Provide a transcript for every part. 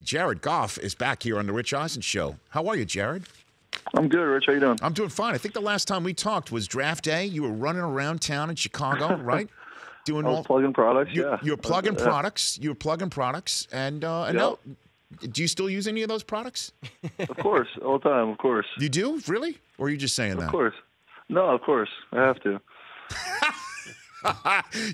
Jared Goff is back here on the Rich Eisen Show. How are you, Jared? I'm good, Rich. How you doing? I'm doing fine. I think the last time we talked was draft day. You were running around town in Chicago, right? Doing plugging products, yeah. You're plugging products. You're plugging products. And now, do you still use any of those products? Of course, all the time, of course. You do? Really? Or are you just saying that? Of course. No, of course. I have to.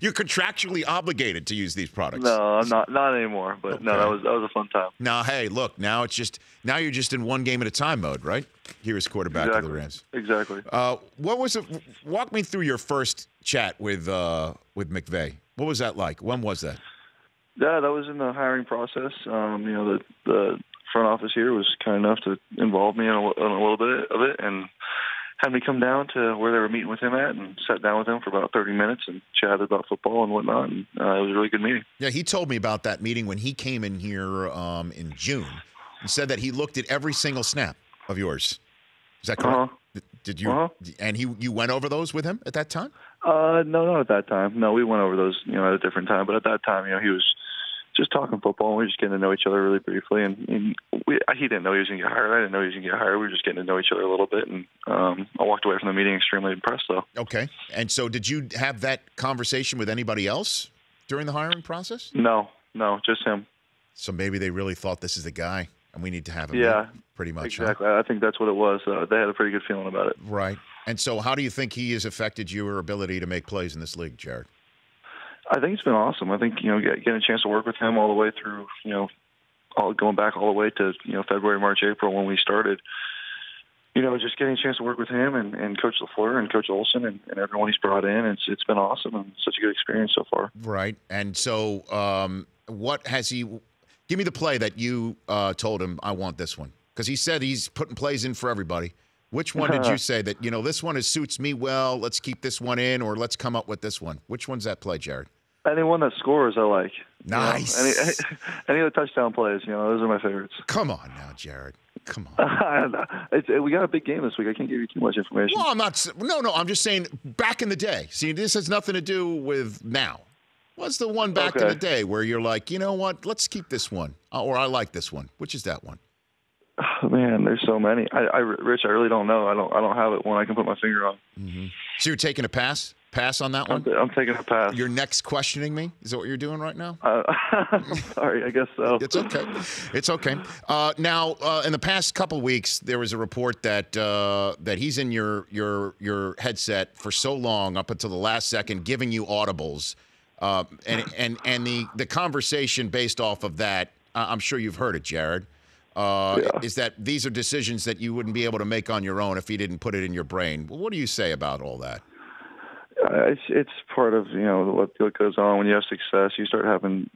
You're contractually obligated to use these products. No, I'm not anymore. But okay. No, that was a fun time. Now, hey, look, now you're just in one game at a time mode, right? Here is quarterback of the Rams. Exactly. What was it? Walk me through your first chat with McVay. What was that like? When was that? Yeah, that was in the hiring process. The front office here was kind enough to involve me in a little bit of it, and had me come down to where they were meeting with him at and sat down with him for about 30 minutes and chatted about football and whatnot. And it was a really good meeting. Yeah, he told me about that meeting when he came in here in June and said that he looked at every single snap of yours. Is that correct? Did you? And you went over those with him at that time? No, not at that time. No, we went over those, at a different time. But at that time, he was just talking football, and we were just getting to know each other really briefly. And he didn't know he was going to get hired. I didn't know he was going to get hired. We were just getting to know each other a little bit. And I walked away from the meeting extremely impressed, though. Okay. And so did you have that conversation with anybody else during the hiring process? No, just him. So maybe they really thought this is the guy, and we need to have him. Yeah, pretty much. Exactly. Huh? I think that's what it was. They had a pretty good feeling about it. Right. And so how do you think he has affected your ability to make plays in this league, Jared? I think it's been awesome. I think, getting a chance to work with him all the way through, going back all the way to, February, March, April when we started, just getting a chance to work with him and Coach LaFleur and Coach Olson and everyone he's brought in. It's been awesome and such a good experience so far. Right. And so what has he – give me the play that you told him, I want this one. Because he said he's putting plays in for everybody. Which one did you say that, this one suits me well, let's keep this one in, or let's come up with this one? Which one's that play, Jared? Anyone that scores, I like. Nice. Any of the touchdown plays, those are my favorites. Come on now, Jared. Come on. We got a big game this week. I can't give you too much information. Well, I'm not. No. I'm just saying back in the day. See, this has nothing to do with now. What's the one back in the day where you're like, you know what? Let's keep this one, or I like this one. Which is that one? Oh, man, there's so many. Rich, I really don't know. I don't have it one I can put my finger on. Mm-hmm. So you're taking a pass? Pass on that one? I'm taking a pass. You're next questioning me? Is that what you're doing right now? Sorry, I guess so. It's okay. It's okay. Now, in the past couple weeks, there was a report that he's in your headset for so long, up until the last second, giving you audibles, and the conversation based off of that. I'm sure you've heard it, Jared. Is that these are decisions that you wouldn't be able to make on your own if he didn't put it in your brain. Well, what do you say about all that? It's part of what goes on when you have success. You start having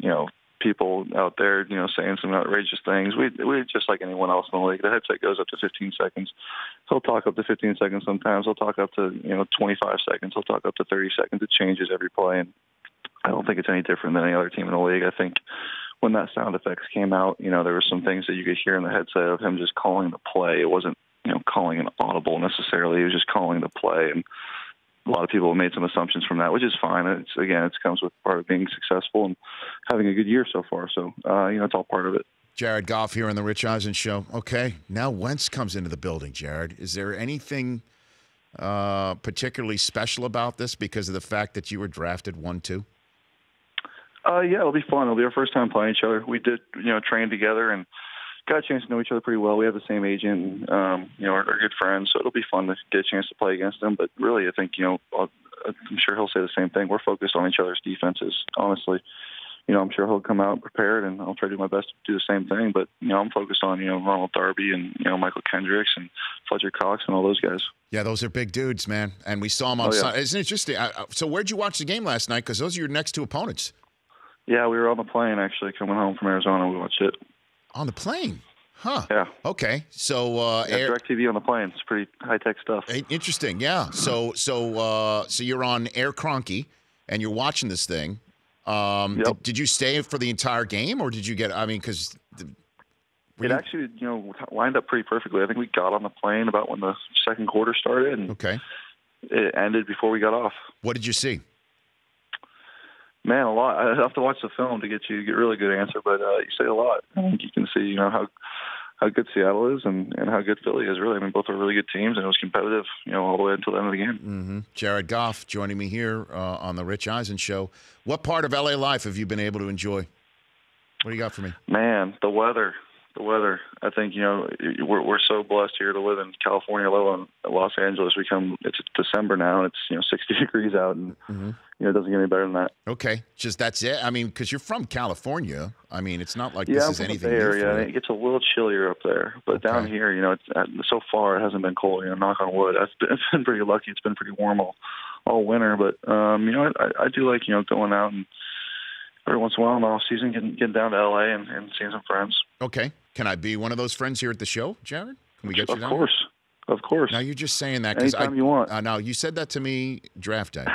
people out there saying some outrageous things. We just like anyone else in the league. The headset goes up to 15 seconds. He'll talk up to 15 seconds sometimes. He'll talk up to 25 seconds. He'll talk up to 30 seconds. It changes every play, and I don't think it's any different than any other team in the league. I think when that sound effects came out, there were some things that you could hear in the headset of him just calling the play. It wasn't calling an audible necessarily. He was just calling the play, and a lot of people have made some assumptions from that, which is fine. It comes with part of being successful and having a good year so far. So, it's all part of it. Jared Goff here on the Rich Eisen Show. Okay, now Wentz comes into the building, Jared. Is there anything particularly special about this because of the fact that you were drafted 1-2? Yeah, it'll be fun. It'll be our first time playing each other. We did, train together and got a chance to know each other pretty well. We have the same agent, and, are good friends, so it'll be fun to get a chance to play against him. But really, I think, I'm sure he'll say the same thing. We're focused on each other's defenses, honestly. I'm sure he'll come out prepared, and I'll try to do my best to do the same thing. But, I'm focused on, Ronald Darby and, Michael Kendricks and Fletcher Cox and all those guys. Yeah, those are big dudes, man. And we saw them on Sunday. Isn't it interesting? So where'd you watch the game last night? Because those are your next two opponents. Yeah, we were on the plane, actually, coming home from Arizona. We watched it. On the plane? Huh. Yeah. Okay. So DirecTV on the plane. It's pretty high-tech stuff. Interesting, yeah. So you're on Air Kroenke, and you're watching this thing. Yep. Did you stay for the entire game, or did you get – because it actually, lined up pretty perfectly. I think we got on the plane about when the second quarter started, and okay. It ended before we got off. What did you see? Man, a lot. I have to watch the film to get a really good answer, but you say a lot. I think you can see, how good Seattle is and how good Philly is, really. I mean, both are really good teams, and it was competitive, all the way until the end of the game. Mm-hmm. Jared Goff joining me here on the Rich Eisen Show. What part of L.A. life have you been able to enjoy? What do you got for me? Man, the weather. I think, we're so blessed here to live in California, let alone Los Angeles. It's December now, and it's, 60 degrees out, and, it doesn't get any better than that. Okay. Just that's it? I mean, because you're from California. I mean, it's not like this is anything new. Yeah, I'm from the Bay Area. It gets a little chillier up there. But down here, it's so far it hasn't been cold, knock on wood. It's been pretty lucky. It's been pretty warm all winter. But, I do like, going out and every once in a while in the off season, getting down to L.A. and seeing some friends. Okay. Can I be one of those friends here at the show, Jared? Can we get you down? Of course. Now, you're just saying that because anytime you want. No, you said that to me draft day.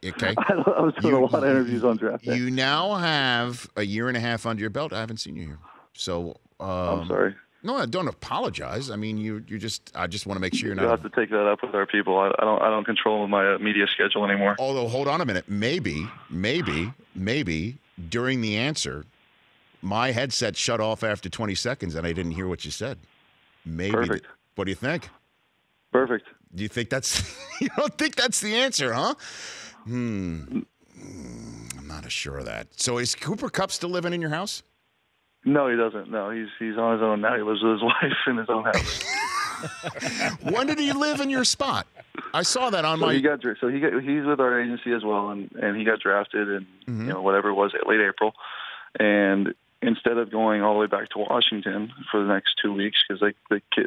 Okay. I was doing a lot of interviews on draft day. You now have a year and a half under your belt. I haven't seen you here. So I'm sorry. No, I don't apologize. I mean, I just want to make sure you're not. You'll have to take that up with our people. I don't control my media schedule anymore. Although, hold on a minute. Maybe during the answer, my headset shut off after 20 seconds and I didn't hear what you said. Maybe. Perfect. What do you think? Perfect. Do you think you don't think that's the answer, huh? I'm not sure of that. So is Cooper Kupp still living in your house? No, he doesn't. No, he's on his own now. He lives with his wife in his own house. When did he live in your spot? I saw that on he's with our agency as well, and he got drafted in whatever it was, late April, and instead of going all the way back to Washington for the next 2 weeks, because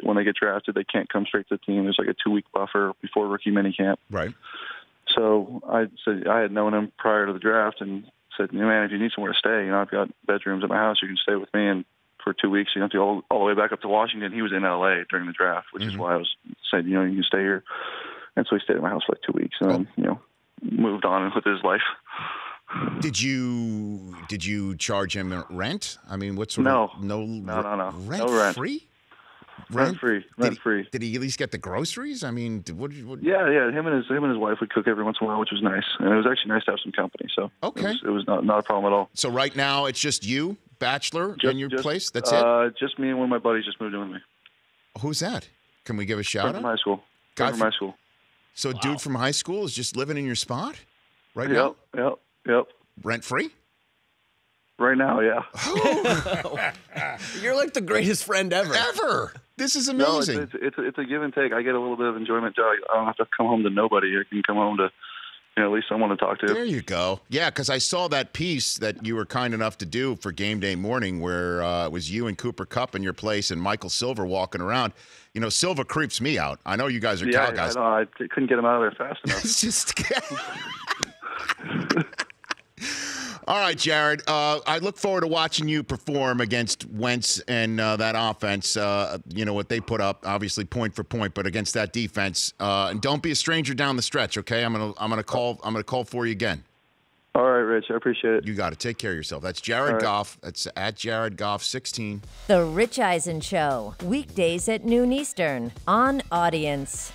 when they get drafted, they can't come straight to the team. There's like a 2-week buffer before rookie minicamp. Right. So I said I had known him prior to the draft and said, man, if you need somewhere to stay, I've got bedrooms at my house. You can stay with me, and for 2 weeks, you don't have to go all the way back up to Washington. He was in L.A. during the draft, which is why I was saying, you can stay here. And so he stayed at my house for like 2 weeks, and then, moved on with his life. Did you charge him rent? I mean, what sort of no rent, no rent. Free? Rent free. Did he at least get the groceries? I mean, what? Yeah. Him and his wife would cook every once in a while, which was nice, and it was actually nice to have some company. So okay, it was not a problem at all. So right now it's just you, bachelor, in your place. That's it. Just me and one of my buddies just moved in with me. Who's that? Can we give a shout out? From high school. Guy from high school. So wow. Dude from high school is just living in your spot right now. Yep. Rent free. Right now, yeah. You're like the greatest friend ever. Ever. This is amazing. No, it's a give and take. I get a little bit of enjoyment. I don't have to come home to nobody. I can come home to at least someone to talk to. There you go. Yeah, because I saw that piece that you were kind enough to do for Game Day Morning where it was you and Cooper Kupp in your place and Michael Silver walking around. Silva creeps me out. I know you guys are cow guys. I couldn't get him out of there fast enough. It's just... All right, Jared. I look forward to watching you perform against Wentz and that offense. What they put up, obviously point for point, but against that defense. And don't be a stranger down the stretch, okay? I'm gonna call for you again. All right, Rich. I appreciate it. You got it. Take care of yourself. That's Jared Goff. That's at Jared Goff 16. The Rich Eisen Show, weekdays at noon Eastern on Audience.